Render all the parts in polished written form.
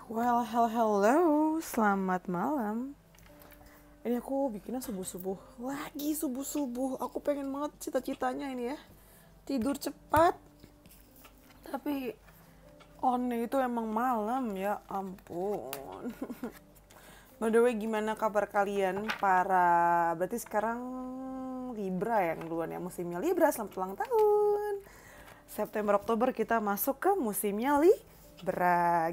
Well, hello, selamat malam. Ini aku bikinnya subuh-subuh. Lagi subuh-subuh. Aku pengen banget cita-citanya ini ya. Tidur cepat. Tapi onnya itu emang malam ya ampun. By the way, gimana kabar kalian para... Berarti sekarang Libra yang duluan ya, musimnya Libra. Selamat ulang tahun. September, Oktober kita masuk ke musimnya Libra.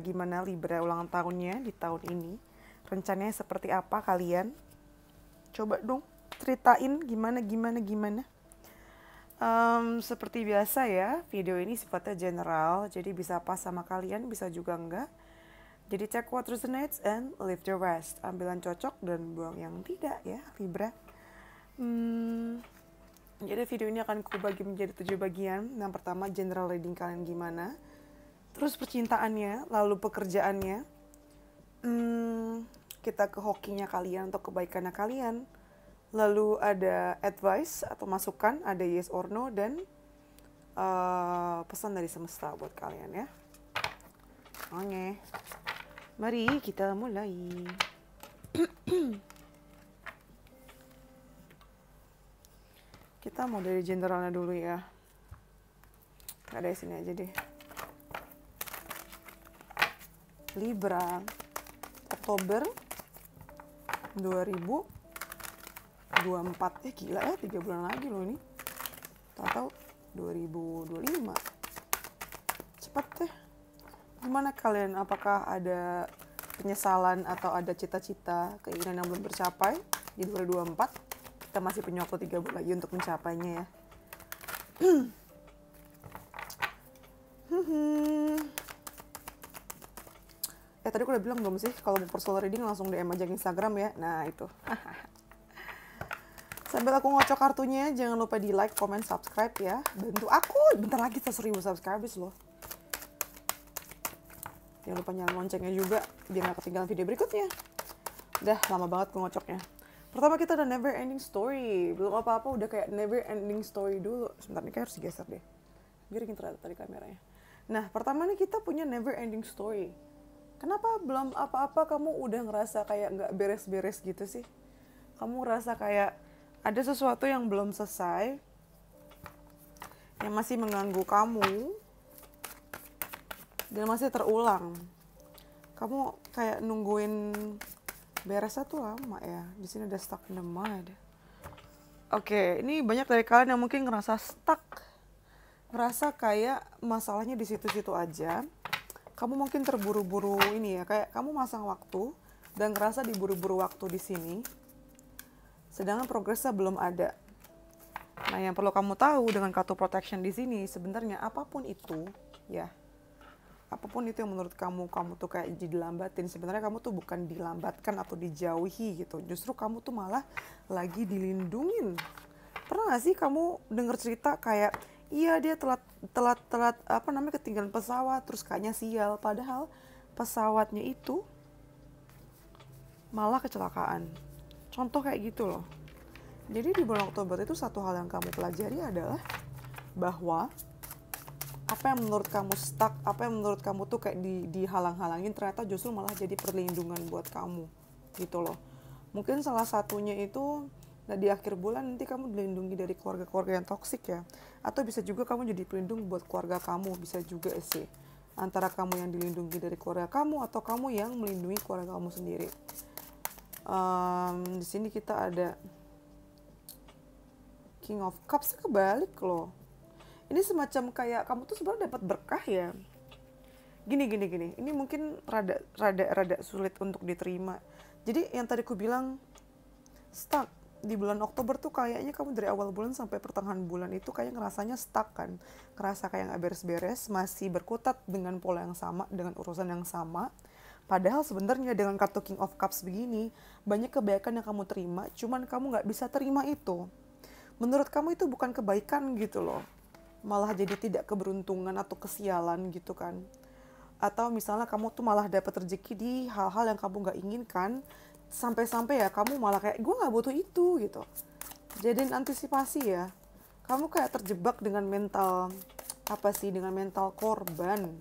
Gimana Libra ulang tahunnya di tahun ini? Rencananya seperti apa kalian? Coba dong ceritain gimana. Seperti biasa ya, video ini sifatnya general, jadi bisa pas sama kalian, bisa juga enggak. Jadi check what resonates and leave the rest. Ambil yang cocok dan buang yang tidak ya, Libra. Jadi video ini akan kubagi menjadi 7 bagian. Yang pertama general reading kalian gimana. Terus percintaannya, lalu pekerjaannya. Kita ke hokinya kalian atau kebaikannya kalian. Lalu ada advice atau masukan, ada yes or no, dan pesan dari semesta buat kalian ya. Oke, mari kita mulai. Kita mau dari generalnya dulu ya. Ada di sini aja deh. Libra, Oktober 2024. Gila ya, 3 bulan lagi loh ini. Tahu-tahu 2025. Cepat deh. Gimana kalian? Apakah ada penyesalan atau ada cita-cita, keinginan yang belum tercapai di 2024? Kita masih punya waktu 3 bulan lagi untuk mencapainya ya. Tadi aku udah bilang belum sih, kalau mau personal reading langsung DM aja ke Instagram ya. Nah itu. Sambil aku ngocok kartunya, jangan lupa di like, comment, subscribe ya. Bantu aku, bentar lagi 1.000 subscribers loh. Jangan lupa nyalain loncengnya juga, biar gak ketinggalan video berikutnya. Udah lama banget aku ngocoknya. Pertama kita ada never ending story. Belum apa-apa udah kayak never ending story dulu. Sebentar nih, kayak harus digeser deh. Miring ternyata tadi kameranya. Nah, pertama nih kita punya never ending story. Kenapa belum apa-apa kamu udah ngerasa kayak gak beres-beres gitu sih? Kamu ngerasa kayak ada sesuatu yang belum selesai, yang masih mengganggu kamu, dan masih terulang. Kamu kayak nungguin beresnya tuh lama ya. Di sini ada stuck in the mud. Oke, ini banyak dari kalian yang mungkin ngerasa stuck, ngerasa kayak masalahnya di situ-situ aja. Kamu mungkin terburu-buru ini ya, kayak kamu masang waktu dan ngerasa diburu-buru waktu di sini, sedangkan progresnya belum ada. Nah, yang perlu kamu tahu dengan kartu protection di sini, sebenarnya apapun itu, ya, apapun itu yang menurut kamu tuh kayak dilambatin, sebenarnya kamu tuh bukan dilambatkan atau dijauhi gitu. Justru kamu tuh malah lagi dilindungin. Pernah nggak sih kamu denger cerita kayak, iya dia telat ketinggalan pesawat, terus kayaknya sial, padahal pesawatnya itu malah kecelakaan. Contoh kayak gitu loh. Jadi di bulan Oktober itu satu hal yang kamu pelajari adalah bahwa apa yang menurut kamu stuck, apa yang menurut kamu tuh kayak dihalang-halangin, ternyata justru malah jadi perlindungan buat kamu gitu loh. Mungkin salah satunya itu, nah di akhir bulan nanti kamu dilindungi dari keluarga-keluarga yang toksik ya. Atau bisa juga kamu jadi pelindung buat keluarga kamu, bisa juga sih. Antara kamu yang dilindungi dari keluarga kamu atau kamu yang melindungi keluarga kamu sendiri. Di sini kita ada King of Cups kebalik loh. Ini semacam kayak kamu tuh sebenarnya dapat berkah ya. Gini. Ini mungkin rada sulit untuk diterima. Jadi yang tadi aku bilang stuck di bulan Oktober tuh kayaknya kamu dari awal bulan sampai pertengahan bulan itu kayak ngerasanya stuck kan. Ngerasa kayak gak beres-beres, masih berkutat dengan pola yang sama, dengan urusan yang sama. Padahal sebenarnya dengan kartu King of Cups begini, banyak kebaikan yang kamu terima, cuman kamu gak bisa terima itu. Menurut kamu itu bukan kebaikan gitu loh. Malah jadi tidak keberuntungan atau kesialan gitu kan. Atau misalnya kamu tuh malah dapat rezeki di hal-hal yang kamu gak inginkan, sampai-sampai ya kamu malah kayak gue gak butuh itu gitu. Jadiin antisipasi ya. Kamu kayak terjebak dengan mental korban.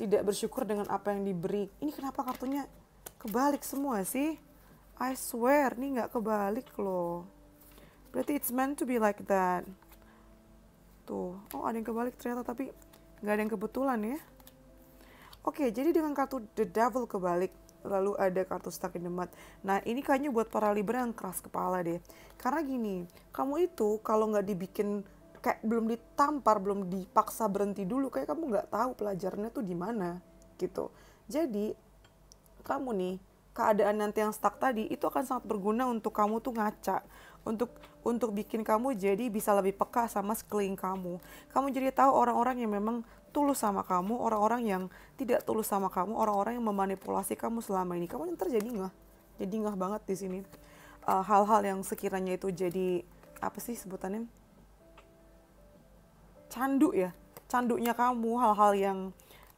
tidak bersyukur dengan apa yang diberi. Ini kenapa kartunya kebalik semua sih? I swear, ini nggak kebalik loh. Berarti it's meant to be like that. Tuh, oh ada yang kebalik ternyata, tapi nggak ada yang kebetulan ya. Oke, jadi dengan kartu The Devil kebalik, lalu ada kartu Stuck in the Mud. Nah, ini kayaknya buat para Libra yang keras kepala deh. Karena gini, kamu itu kalau nggak dibikin, kayak belum ditampar, belum dipaksa berhenti dulu, kayak kamu nggak tahu pelajarannya tuh di mana gitu. Jadi, kamu nih, keadaan nanti yang stuck tadi itu akan sangat berguna untuk kamu tuh ngaca, untuk bikin kamu jadi bisa lebih peka sama sekeliling kamu. Kamu jadi tahu orang-orang yang memang tulus sama kamu, orang-orang yang tidak tulus sama kamu, orang-orang yang memanipulasi kamu selama ini. Kamu ntar jadi ngeh banget di sini. Hal-hal yang sekiranya itu jadi apa sih sebutannya? Candu ya, candunya kamu, hal-hal yang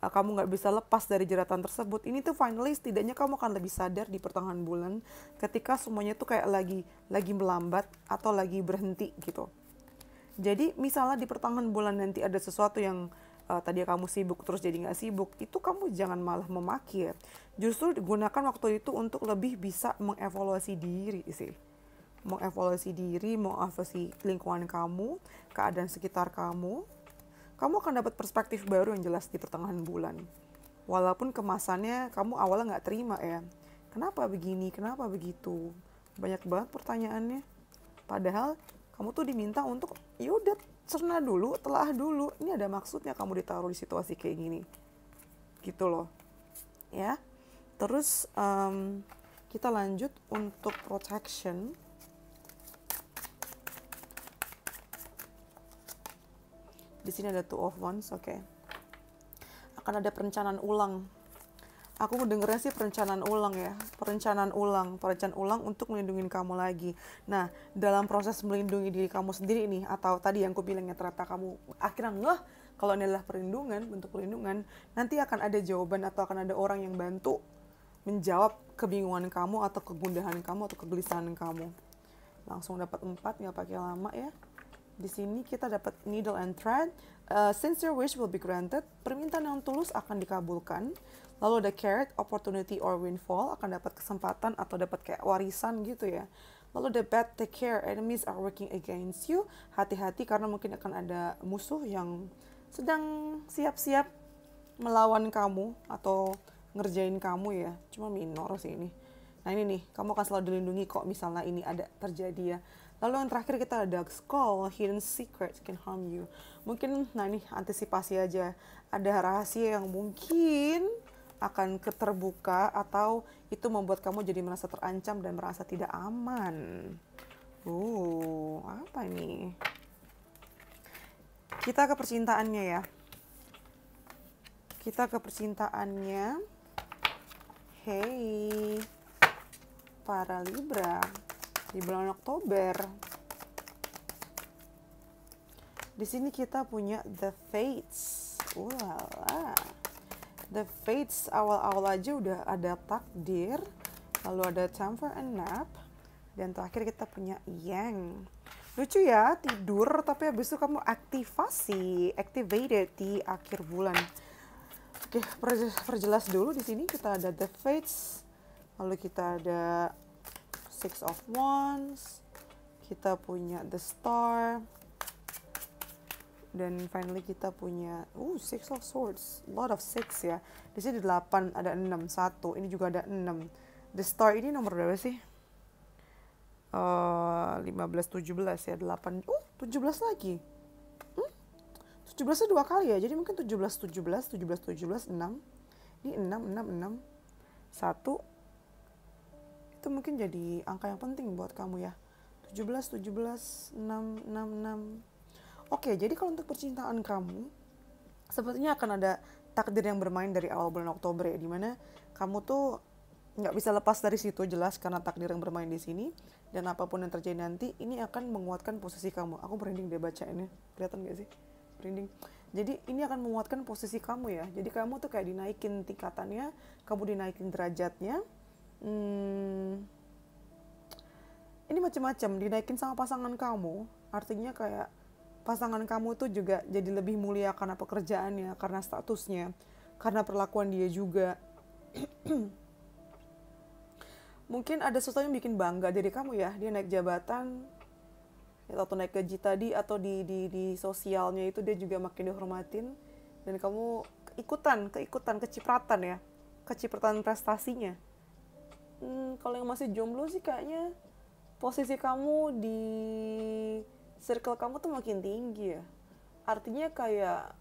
kamu nggak bisa lepas dari jeratan tersebut. Ini tuh finally setidaknya kamu akan lebih sadar di pertengahan bulan ketika semuanya tuh kayak lagi melambat atau lagi berhenti gitu. Jadi misalnya di pertengahan bulan nanti ada sesuatu yang tadi kamu sibuk terus jadi nggak sibuk, itu kamu jangan malah memaki ya. Justru gunakan waktu itu untuk lebih bisa mengevaluasi diri sih. Mengevaluasi diri, mengevaluasi lingkungan kamu, keadaan sekitar kamu. Kamu akan dapat perspektif baru yang jelas di pertengahan bulan. Walaupun kemasannya kamu awalnya nggak terima ya. Kenapa begini, kenapa begitu? Banyak banget pertanyaannya. Padahal kamu tuh diminta untuk yaudah cerna dulu, telah dulu. Ini ada maksudnya kamu ditaruh di situasi kayak gini. Gitu loh. Ya. Terus kita lanjut untuk protection. Di sini ada Two of Wands, oke. Akan ada perencanaan ulang. Aku mendengarnya sih perencanaan ulang ya. Perencanaan ulang untuk melindungi kamu lagi. Nah, dalam proses melindungi diri kamu sendiri nih, atau tadi yang aku bilang ya, ternyata kamu akhirnya ngeh kalau ini adalah perlindungan, bentuk perlindungan, nanti akan ada jawaban atau akan ada orang yang bantu menjawab kebingungan kamu atau kegundahan kamu atau kegelisahan kamu. Langsung dapat 4, nggak pakai lama ya. Di sini kita dapat needle and thread. Since your wish will be granted, permintaan yang tulus akan dikabulkan. Lalu ada carrot, opportunity or windfall, akan dapat kesempatan atau dapat kayak warisan gitu ya. Lalu ada bad, take care, enemies are working against you. Hati-hati karena mungkin akan ada musuh yang sedang siap-siap melawan kamu atau ngerjain kamu ya. Cuma minor sih ini. Nah ini nih, kamu akan selalu dilindungi kok misalnya ini ada terjadi ya. Lalu yang terakhir kita ada skull, hidden secrets can harm you. Mungkin, nah ini antisipasi aja. Ada rahasia yang mungkin akan keterbuka atau itu membuat kamu jadi merasa terancam dan merasa tidak aman. Apa ini? Kita ke percintaannya ya. Kita ke percintaannya. Hey, para Libra. Di bulan Oktober. Di sini kita punya The Fates. The Fates awal-awal aja udah ada takdir, lalu ada time for a nap, dan terakhir kita punya Yang. Lucu ya, tidur tapi habis itu kamu activated di akhir bulan. Oke, perjelas dulu di sini kita ada The Fates, lalu kita ada Six of Wands, kita punya The Star, dan finally kita punya Six of Swords, lot of six ya. Di sini 8, ada 6, 1, ini juga ada 6. The Star ini nomor berapa sih? 15, 17 ya, 8, 17 lagi. 17-nya 2 kali ya, jadi mungkin 17, 6. Ini 6, 1. Itu mungkin jadi angka yang penting buat kamu ya. 17, 6. Oke, jadi kalau untuk percintaan kamu, sepertinya akan ada takdir yang bermain dari awal bulan Oktober ya, dimana kamu tuh nggak bisa lepas dari situ jelas karena takdir yang bermain di sini, dan apapun yang terjadi nanti, ini akan menguatkan posisi kamu. Aku merinding deh baca ini, kelihatan nggak sih? Merinding. Jadi ini akan menguatkan posisi kamu ya. Jadi kamu tuh kayak dinaikin tingkatannya, kamu dinaikin derajatnya. Ini macam-macam, dinaikin sama pasangan kamu, artinya kayak pasangan kamu tuh juga jadi lebih mulia karena pekerjaannya, karena statusnya. karena perlakuan dia juga. Mungkin ada sesuatu yang bikin bangga dari kamu ya, dia naik jabatan, atau naik gaji tadi, atau di sosialnya itu dia juga makin dihormatin, dan kamu kecipratan prestasinya. Kalau yang masih jomblo sih kayaknya posisi kamu di circle kamu tuh makin tinggi ya. Artinya kayak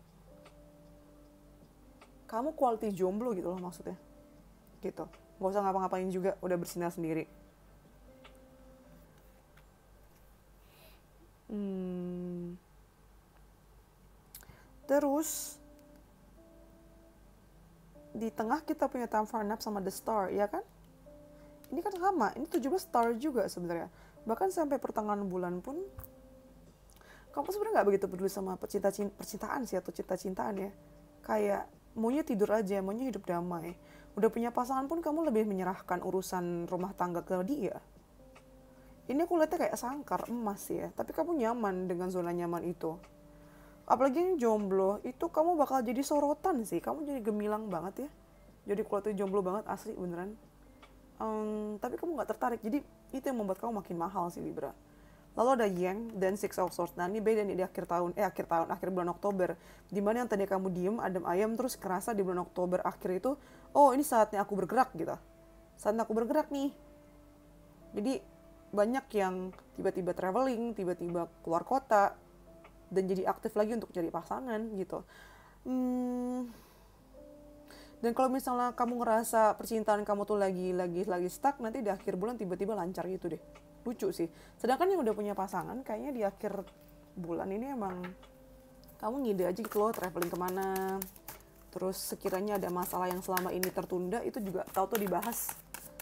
kamu quality jomblo gitu loh maksudnya. Gitu. Gak usah ngapa-ngapain juga, udah bersinar sendiri. Terus di tengah kita punya Time for a Nap sama The Star, ya kan? Ini kan sama, ini 17 star juga sebenarnya. Bahkan sampai pertengahan bulan pun kamu sebenarnya nggak begitu peduli sama percintaan sih, atau cinta-cintaan ya. Kayak maunya tidur aja, maunya hidup damai. Udah punya pasangan pun kamu lebih menyerahkan urusan rumah tangga ke dia. Ini aku lihatnya kayak sangkar emas ya, tapi kamu nyaman dengan zona nyaman itu. Apalagi yang jomblo, itu kamu bakal jadi sorotan sih. Kamu jadi gemilang banget ya. Jadi kalau tuh jomblo banget, asli beneran. Tapi kamu gak tertarik, jadi itu yang membuat kamu makin mahal sih Libra. Lalu ada Yang dan Six of Swords. Nah ini beda nih di akhir bulan Oktober, dimana yang tadi kamu diem adem ayam, terus kerasa di bulan Oktober akhir itu, oh ini saatnya aku bergerak gitu, saatnya aku bergerak nih. Jadi banyak yang tiba-tiba traveling, tiba-tiba keluar kota, dan jadi aktif lagi untuk cari pasangan gitu. Dan kalau misalnya kamu ngerasa percintaan kamu tuh lagi stuck, nanti di akhir bulan tiba-tiba lancar gitu deh. Lucu sih. Sedangkan yang udah punya pasangan, kayaknya di akhir bulan ini emang kamu ngide aja gitu loh, traveling kemana. Terus sekiranya ada masalah yang selama ini tertunda, itu juga tahu-tahu dibahas.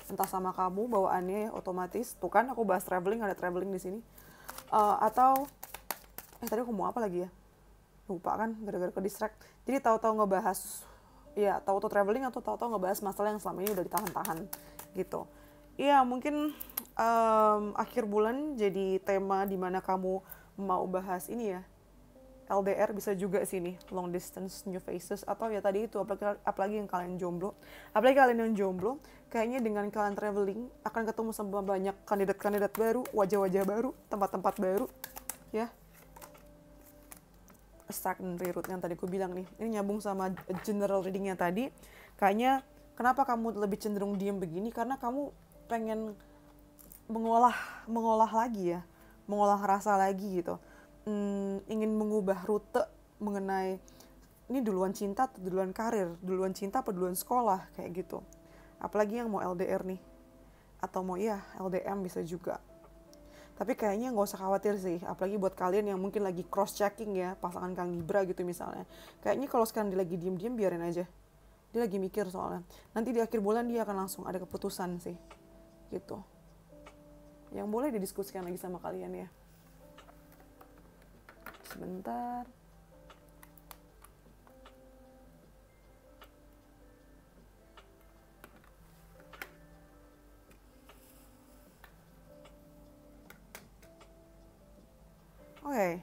Entah sama kamu, bawaannya otomatis. Tuh kan aku bahas traveling, ada traveling di sini. Atau, tadi aku mau apa lagi ya? Lupa kan, gara-gara ke distract. Jadi tahu-tahu ngebahas, ya tahu-tahu traveling atau tahu-tahu ngebahas masalah yang selama ini udah ditahan-tahan gitu. Iya mungkin akhir bulan jadi tema dimana kamu mau bahas ini ya, LDR bisa juga sini, long distance new faces, atau ya tadi itu apalagi yang kalian jomblo, kayaknya dengan kalian traveling akan ketemu sama banyak kandidat-kandidat baru, wajah-wajah baru, tempat-tempat baru ya. Stagnant reroute yang tadi aku bilang nih, ini nyambung sama general readingnya tadi. Kayaknya kenapa kamu lebih cenderung diem begini, karena kamu pengen mengolah lagi ya, mengolah rasa lagi gitu. Ingin mengubah rute mengenai ini duluan cinta atau duluan karir, duluan cinta atau duluan sekolah, kayak gitu. Apalagi yang mau LDR nih, atau mau LDM bisa juga. Tapi kayaknya nggak usah khawatir sih, apalagi buat kalian yang mungkin lagi cross-checking ya, pasangan Kang Libra gitu misalnya. Kayaknya kalau sekarang dia lagi diem-diem, biarin aja. Dia lagi mikir soalnya. Nanti di akhir bulan dia akan langsung ada keputusan sih. Gitu. Yang boleh didiskusikan lagi sama kalian ya. Sebentar. Oke.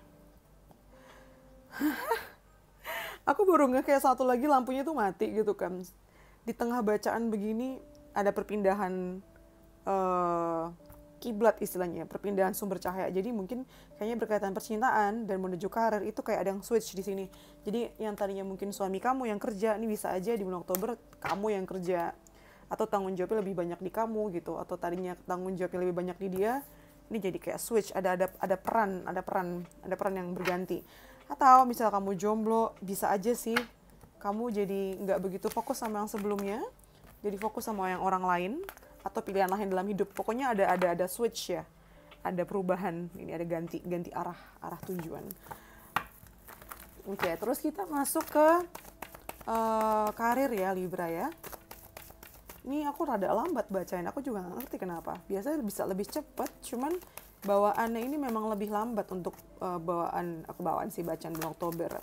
Aku baru kayak satu lagi lampunya tuh mati gitu kan. Di tengah bacaan begini ada perpindahan kiblat istilahnya, perpindahan sumber cahaya. Jadi mungkin kayaknya berkaitan percintaan dan menuju karir itu kayak ada yang switch di sini. Jadi yang tadinya mungkin suami kamu yang kerja, ini bisa aja di bulan Oktober kamu yang kerja, atau tanggung jawabnya lebih banyak di kamu gitu, atau tadinya tanggung jawabnya lebih banyak di dia. Ini jadi kayak switch, ada peran yang berganti. Atau misal kamu jomblo, bisa aja sih kamu jadi nggak begitu fokus sama yang sebelumnya, jadi fokus sama yang orang lain atau pilihan lain dalam hidup. Pokoknya ada switch ya, ada perubahan. Ini ada ganti arah tujuan. Oke, terus kita masuk ke karir ya Libra ya. Ini aku rada lambat bacain, aku juga gak ngerti kenapa. Biasanya bisa lebih cepat, cuman bawaannya ini memang lebih lambat untuk bawaan sih bacaan bulan Oktober.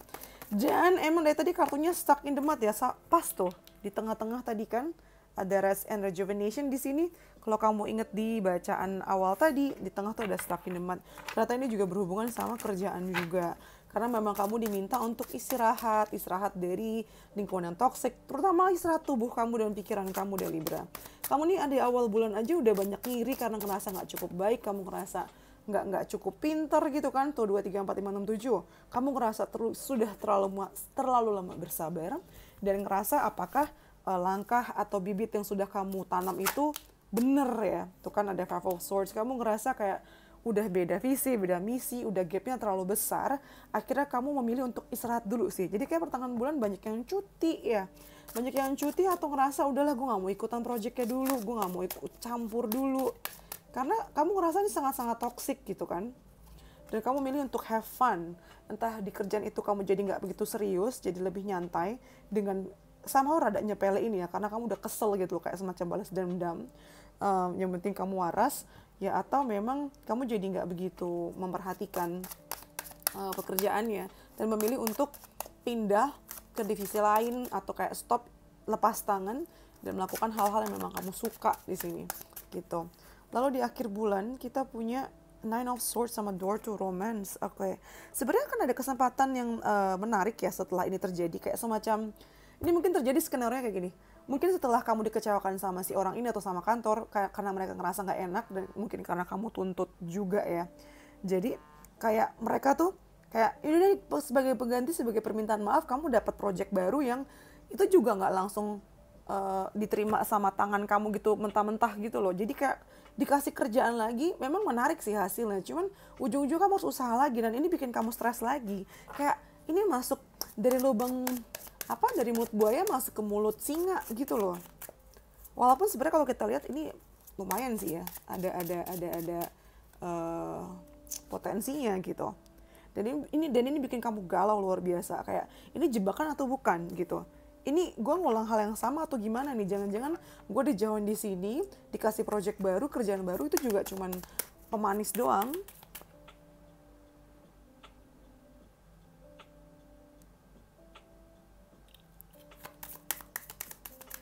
Dan emang dari tadi kartunya stuck in the mud ya, pas tuh di tengah-tengah tadi kan ada rest and rejuvenation di sini. Kalau kamu inget di bacaan awal tadi, di tengah tuh ada stuck in the mud. Ternyata ini juga berhubungan sama kerjaan juga. Karena memang kamu diminta untuk istirahat dari lingkungan yang toksik, terutama istirahat tubuh kamu dan pikiran kamu deh Libra. Kamu nih ada awal bulan aja udah banyak ngiri karena ngerasa nggak cukup baik, kamu ngerasa nggak cukup pinter gitu kan, tuh 2, 3, 4, 5, 6, 7. Kamu ngerasa sudah terlalu lama bersabar dan ngerasa apakah langkah atau bibit yang sudah kamu tanam itu bener ya. Tuh kan ada Five of Swords, kamu ngerasa kayak udah beda visi, beda misi, udah gapnya terlalu besar, akhirnya kamu memilih untuk istirahat dulu sih. Jadi kayak pertengahan bulan banyak yang cuti ya. Banyak yang cuti atau ngerasa udahlah gue gak mau ikutan projectnya dulu, gue gak mau ikut campur dulu. Karena kamu ngerasa ini sangat-sangat toxic gitu kan. Dan kamu milih untuk have fun. Entah di kerjaan itu kamu jadi gak begitu serius, jadi lebih nyantai dengan somehow rada nyepele ini ya. Karena kamu udah kesel gitu kayak semacam balas dendam. Yang penting kamu waras. Ya atau memang kamu jadi nggak begitu memperhatikan pekerjaannya dan memilih untuk pindah ke divisi lain atau kayak stop, lepas tangan dan melakukan hal-hal yang memang kamu suka di sini gitu. Lalu di akhir bulan kita punya Nine of Swords sama Door to Romance. Oke. Sebenarnya kan ada kesempatan yang menarik ya setelah ini terjadi, kayak semacam ini mungkin terjadi skenario kayak gini. Mungkin setelah kamu dikecewakan sama si orang ini atau sama kantor karena mereka ngerasa nggak enak dan mungkin karena kamu tuntut juga ya. Jadi kayak mereka tuh kayak ini deh sebagai pengganti, sebagai permintaan maaf kamu dapat project baru yang itu juga nggak langsung diterima sama tangan kamu gitu mentah-mentah gitu loh. Jadi kayak dikasih kerjaan lagi, memang menarik sih hasilnya. Cuman ujung-ujung kamu harus usaha lagi dan ini bikin kamu stres lagi. Kayak ini masuk dari lubang dari mulut buaya masuk ke mulut singa gitu loh. Walaupun sebenarnya kalau kita lihat ini lumayan sih ya, ada potensinya gitu. Dan ini bikin kamu galau luar biasa, kayak ini jebakan atau bukan gitu. Ini gue ngulang hal yang sama atau gimana nih? Jangan-jangan gue dijauhin di sini, dikasih project baru, kerjaan baru itu juga cuman pemanis doang.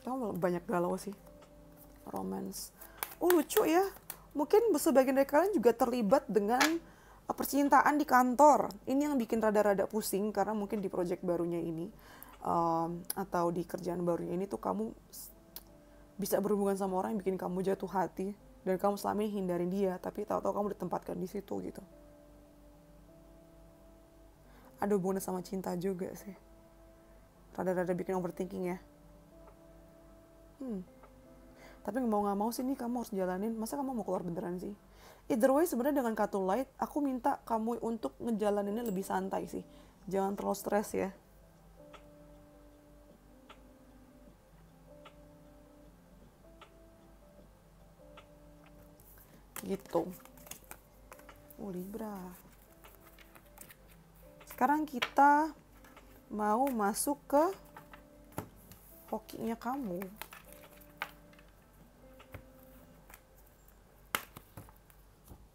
Kamu banyak galau sih. Romance. Oh lucu ya. Mungkin sebagian dari kalian juga terlibat dengan percintaan di kantor. Ini yang bikin rada-rada pusing karena mungkin di project barunya ini atau di kerjaan barunya ini tuh kamu bisa berhubungan sama orang yang bikin kamu jatuh hati dan kamu selama ini hindarin dia, tapi tahu-tahu kamu ditempatkan di situ gitu. Ada hubungan sama cinta juga sih. Rada-rada bikin overthinking ya. Tapi mau nggak mau sih nih kamu harus jalanin. Masa kamu mau keluar beneran sih? Either way sebenarnya dengan kartu light aku minta kamu untuk ngejalaninnya lebih santai sih. Jangan terlalu stres ya. Gitu. Libra. Sekarang kita mau masuk ke hokinya kamu.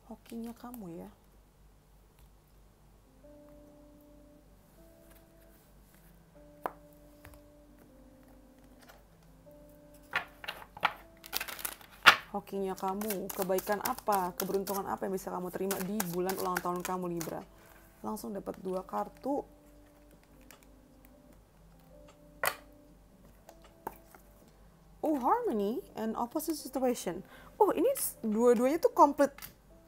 Hokinya kamu ya. Hokinya kamu, kebaikan apa, keberuntungan apa yang bisa kamu terima di bulan ulang tahun kamu Libra. Langsung dapat 2 kartu. Harmony and opposite situation. Ini dua-duanya tuh complete.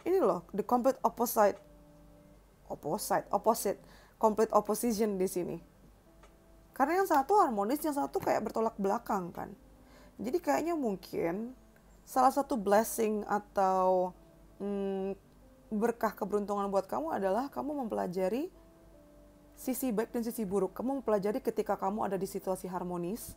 Ini loh, the complete opposite, complete opposition di sini. Karena yang satu harmonis, yang satu kayak bertolak belakang kan. Jadi kayaknya mungkin salah satu blessing atau berkah keberuntungan buat kamu adalah kamu mempelajari sisi baik dan sisi buruk. Kamu mempelajari ketika kamu ada di situasi harmonis,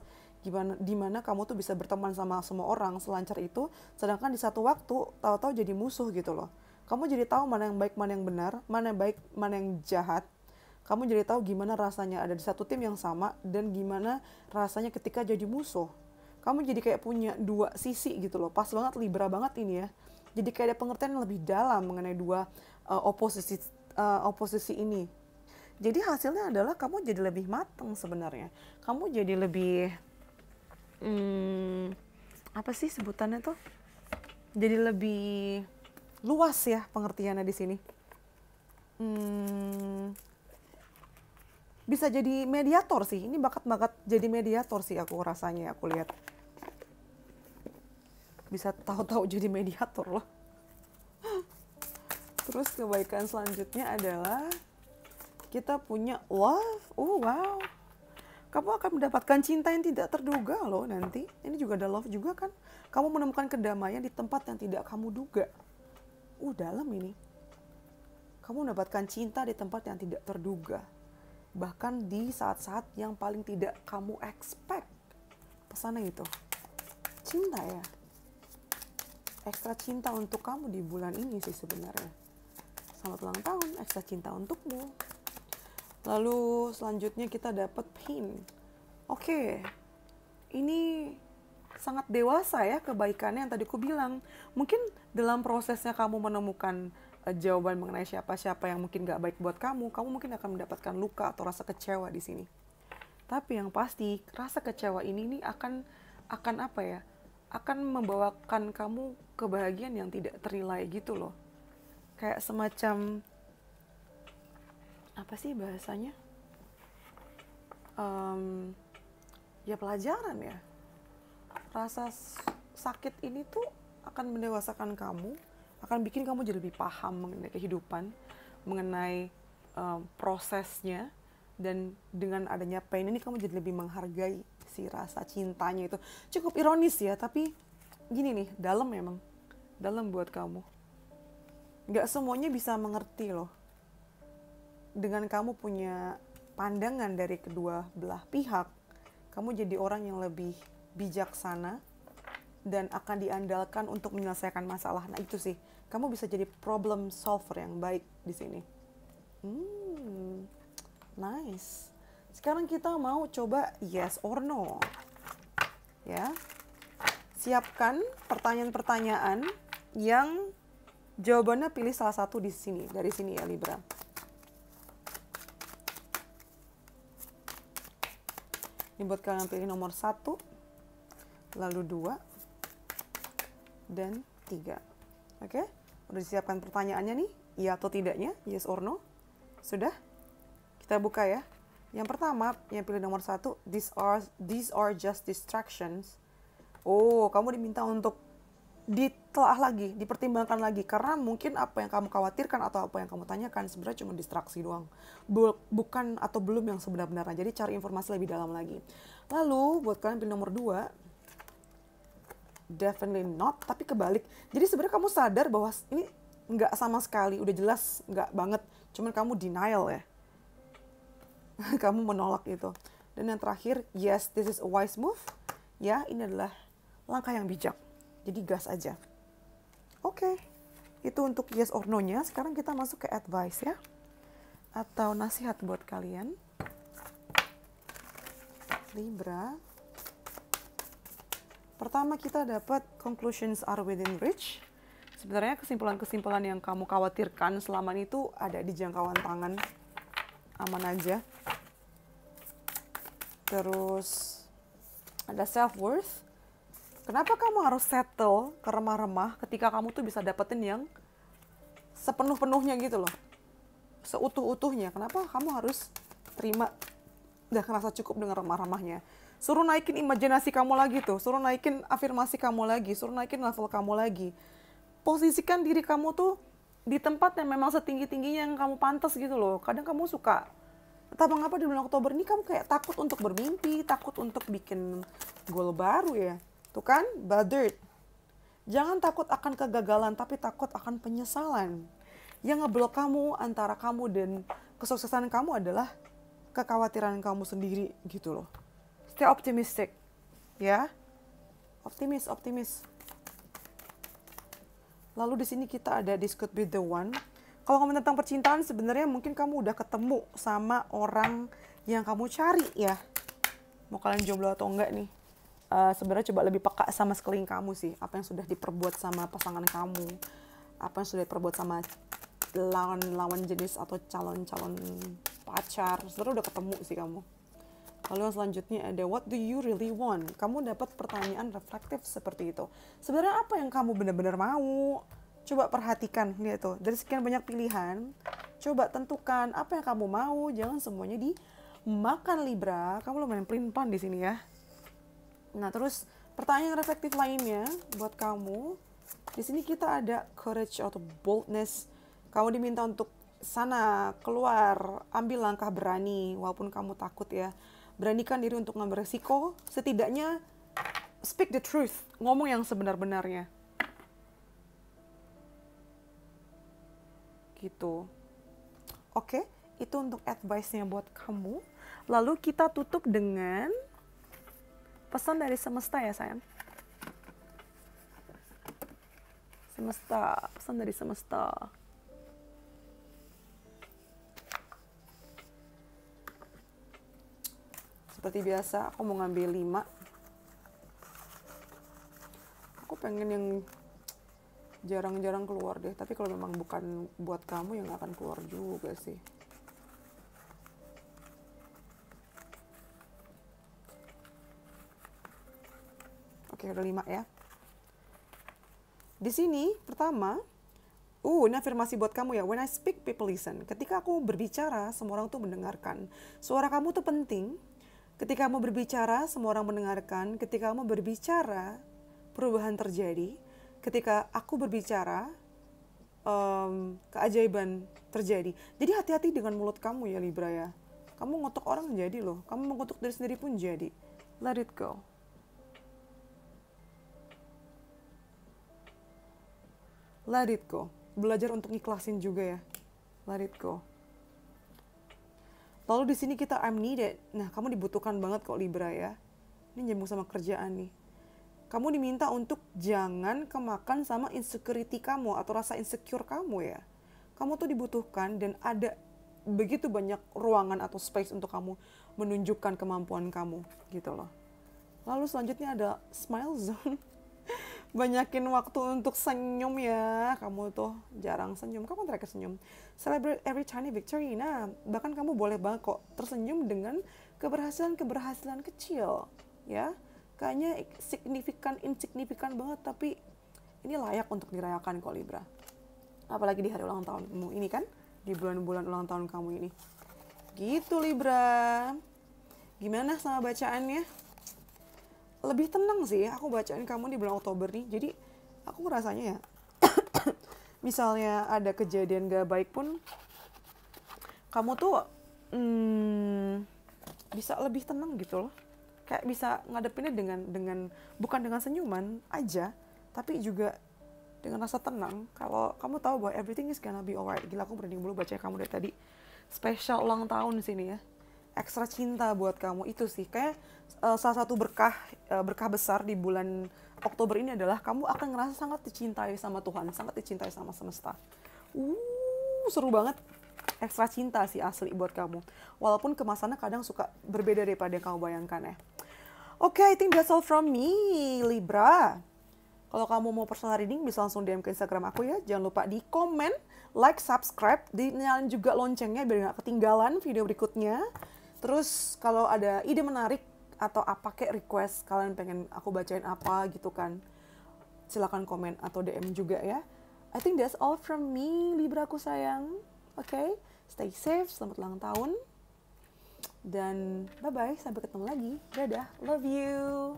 dimana kamu tuh bisa berteman sama semua orang selancar itu, sedangkan di satu waktu tahu-tahu jadi musuh gitu loh. Kamu jadi tahu mana yang baik, mana yang benar, mana yang baik, mana yang jahat. Kamu jadi tahu gimana rasanya ada di satu tim yang sama dan gimana rasanya ketika jadi musuh. Kamu jadi kayak punya 2 sisi gitu loh. Pas banget Libra banget ini ya. Jadi kayak ada pengertian yang lebih dalam mengenai 2 oposisi ini. Jadi hasilnya adalah kamu jadi lebih matang sebenarnya. Kamu jadi lebih apa sih sebutannya tuh? Jadi lebih luas ya pengertiannya di sini. bisa jadi mediator sih. Ini bakat-bakat jadi mediator sih aku rasanya, aku lihat. Bisa tahu-tahu jadi mediator loh. Terus kebaikan selanjutnya adalah kita punya love. Oh wow. Kamu akan mendapatkan cinta yang tidak terduga loh nanti. Ini juga ada love juga kan. Kamu menemukan kedamaian di tempat yang tidak kamu duga. Dalam ini. Kamu mendapatkan cinta di tempat yang tidak terduga. Bahkan di saat-saat yang paling tidak kamu expect. Pesannya itu. Cinta ya. Ekstra cinta untuk kamu di bulan ini sih sebenarnya. Selamat ulang tahun, ekstra cinta untukmu. Lalu selanjutnya kita dapat pain. Oke. Ini sangat dewasa ya kebaikannya yang tadi ku bilang. Mungkin dalam prosesnya kamu menemukan jawaban mengenai siapa-siapa yang mungkin gak baik buat kamu mungkin akan mendapatkan luka atau rasa kecewa di sini. Tapi yang pasti rasa kecewa ini akan apa ya? Akan membawakan kamu kebahagiaan yang tidak ternilai gitu loh. Kayak semacam apa sih bahasanya? Ya pelajaran ya. Rasa sakit ini tuh akan mendewasakan kamu, akan bikin kamu jadi lebih paham mengenai kehidupan, mengenai prosesnya, dan dengan adanya pain ini kamu jadi lebih menghargai si rasa cintanya itu. Cukup ironis ya, tapi gini nih, dalam memang. Dalam buat kamu. Gak semuanya bisa mengerti loh. Dengan kamu punya pandangan dari kedua belah pihak, kamu jadi orang yang lebih bijaksana dan akan diandalkan untuk menyelesaikan masalah. Nah itu sih, kamu bisa jadi problem solver yang baik di sini. Nice. Sekarang kita mau coba yes or no. Ya. Siapkan pertanyaan-pertanyaan yang jawabannya pilih salah satu di sini, dari sini ya Libra. Ini buat kalian pilih nomor 1, lalu 2, dan 3. Oke? Udah disiapkan pertanyaannya nih? Iya atau tidaknya? Yes or no? Sudah? Kita buka ya. Yang pertama, yang pilih nomor 1, these are just distractions. Kamu diminta untuk ditelaah lagi, dipertimbangkan lagi. Karena mungkin apa yang kamu khawatirkan atau apa yang kamu tanyakan sebenarnya cuma distraksi doang. Bukan atau belum yang sebenar-benarnya. Jadi cari informasi lebih dalam lagi. Lalu buat kalian pilih nomor 2, definitely not, tapi kebalik. Jadi sebenarnya kamu sadar bahwa ini nggak sama sekali, udah jelas nggak banget. Cuman kamu denial ya. Kamu menolak itu. Dan yang terakhir, yes, this is a wise move. Ya, ini adalah langkah yang bijak. Jadi gas aja. Oke. Itu untuk yes or no-nya. Sekarang kita masuk ke advice ya. Atau nasihat buat kalian. Libra. Pertama kita dapat conclusions are within reach. Sebenarnya kesimpulan-kesimpulan yang kamu khawatirkan selama ini tuh ada di jangkauan tangan. Aman aja. Terus ada self-worth. Kenapa kamu harus settle ke remah-remah ketika kamu tuh bisa dapetin yang sepenuh-penuhnya gitu loh. Seutuh-utuhnya. Kenapa kamu harus terima, udah ngerasa cukup dengan remah-remahnya. Suruh naikin imajinasi kamu lagi tuh. Suruh naikin afirmasi kamu lagi. Suruh naikin level kamu lagi. Posisikan diri kamu tuh di tempat yang memang setinggi-tingginya yang kamu pantas gitu loh. Kadang kamu suka, entah mengapa di bulan Oktober ini kamu kayak takut untuk bermimpi, takut untuk bikin goal baru ya. Tuh kan, bothered. Jangan takut akan kegagalan, tapi takut akan penyesalan. Yang ngeblok kamu antara kamu dan kesuksesan kamu adalah kekhawatiran kamu sendiri gitu loh. Stay optimistic, ya. Optimis. Lalu di sini kita ada discuss with the one. Kalau ngomong tentang percintaan, sebenarnya mungkin kamu udah ketemu sama orang yang kamu cari ya. Mau kalian jomblo atau enggak nih? Sebenarnya coba lebih peka sama sekeliling kamu sih. Apa yang sudah diperbuat sama pasangan kamu. Apa yang sudah diperbuat sama lawan jenis atau calon-calon pacar. Sebenarnya udah ketemu sih kamu. Lalu yang selanjutnya ada what do you really want? Kamu dapat pertanyaan reflektif seperti itu. Sebenarnya apa yang kamu benar-benar mau? Coba perhatikan, lihat tuh. Dari sekian banyak pilihan, coba tentukan apa yang kamu mau. Jangan semuanya makan Libra. Kamu lumayan pelin-pelan di sini ya. Nah, terus pertanyaan reflektif lainnya buat kamu. Di sini kita ada courage atau boldness. Kamu diminta untuk sana, keluar, ambil langkah berani walaupun kamu takut ya. Beranikan diri untuk ngambil resiko, setidaknya speak the truth, ngomong yang sebenar-benarnya. Gitu. Oke, itu untuk advice-nya buat kamu. Lalu kita tutup dengan pesan dari semesta ya sayang. Semesta, pesan dari semesta. Seperti biasa, aku mau ngambil 5. Aku pengen yang jarang-jarang keluar deh, tapi kalau memang bukan buat kamu yang akan keluar juga sih. Oke, udah 5 ya. Di sini pertama, ini afirmasi buat kamu ya. When I speak, people listen. Ketika aku berbicara, semua orang tuh mendengarkan. Suara kamu tuh penting. Ketika kamu berbicara, semua orang mendengarkan. Ketika kamu berbicara, perubahan terjadi. Ketika aku berbicara, keajaiban terjadi. Jadi hati-hati dengan mulut kamu ya Libra ya. Kamu ngutuk orang jadi loh. Kamu mengutuk diri sendiri pun jadi. Let it go. Let it go. Belajar untuk ikhlasin juga ya. Let it go. Lalu di sini kita I'm needed. Nah, kamu dibutuhkan banget kok Libra ya. Ini nyambung sama kerjaan nih. Kamu diminta untuk jangan kemakan sama insecurity kamu atau rasa insecure kamu ya. Kamu tuh dibutuhkan dan ada begitu banyak ruangan atau space untuk kamu menunjukkan kemampuan kamu gitu loh. Lalu selanjutnya ada smile zone. Banyakin waktu untuk senyum ya. Kamu tuh jarang senyum. Kamu terakhir senyum. Celebrate every tiny victory. Nah, bahkan kamu boleh banget kok tersenyum dengan keberhasilan-keberhasilan kecil ya. Kayaknya insignifikan banget, tapi ini layak untuk dirayakan kok Libra. Apalagi di hari ulang tahunmu ini kan, di bulan-bulan ulang tahun kamu ini. Gitu Libra. Gimana sama bacaannya? Lebih tenang sih, aku bacain kamu di bulan Oktober nih. Jadi aku ngerasanya ya, misalnya ada kejadian gak baik pun, kamu tuh bisa lebih tenang gitu loh. Kayak bisa ngadepinnya dengan bukan dengan senyuman aja, tapi juga dengan rasa tenang. Kalau kamu tahu bahwa everything is gonna be alright. Gila, aku berani mulu baca kamu dari tadi. Spesial ulang tahun sini ya. Ekstra cinta buat kamu itu sih. Kayak salah satu berkah besar di bulan Oktober ini adalah kamu akan ngerasa sangat dicintai sama Tuhan, sangat dicintai sama semesta. Seru banget. Ekstra cinta sih asli buat kamu. Walaupun kemasannya kadang suka berbeda daripada yang kamu bayangkan ya. Oke, I think that's all from me, Libra. Kalau kamu mau personal reading, bisa langsung DM ke Instagram aku ya. Jangan lupa di komen, like, subscribe, dinyalain juga loncengnya biar nggak ketinggalan video berikutnya. Terus kalau ada ide menarik atau apa kayak request, kalian pengen aku bacain apa gitu kan, silakan komen atau DM juga ya. I think that's all from me, Libra aku sayang. Oke, stay safe, selamat ulang tahun. Dan bye-bye, sampai ketemu lagi. Dadah, love you.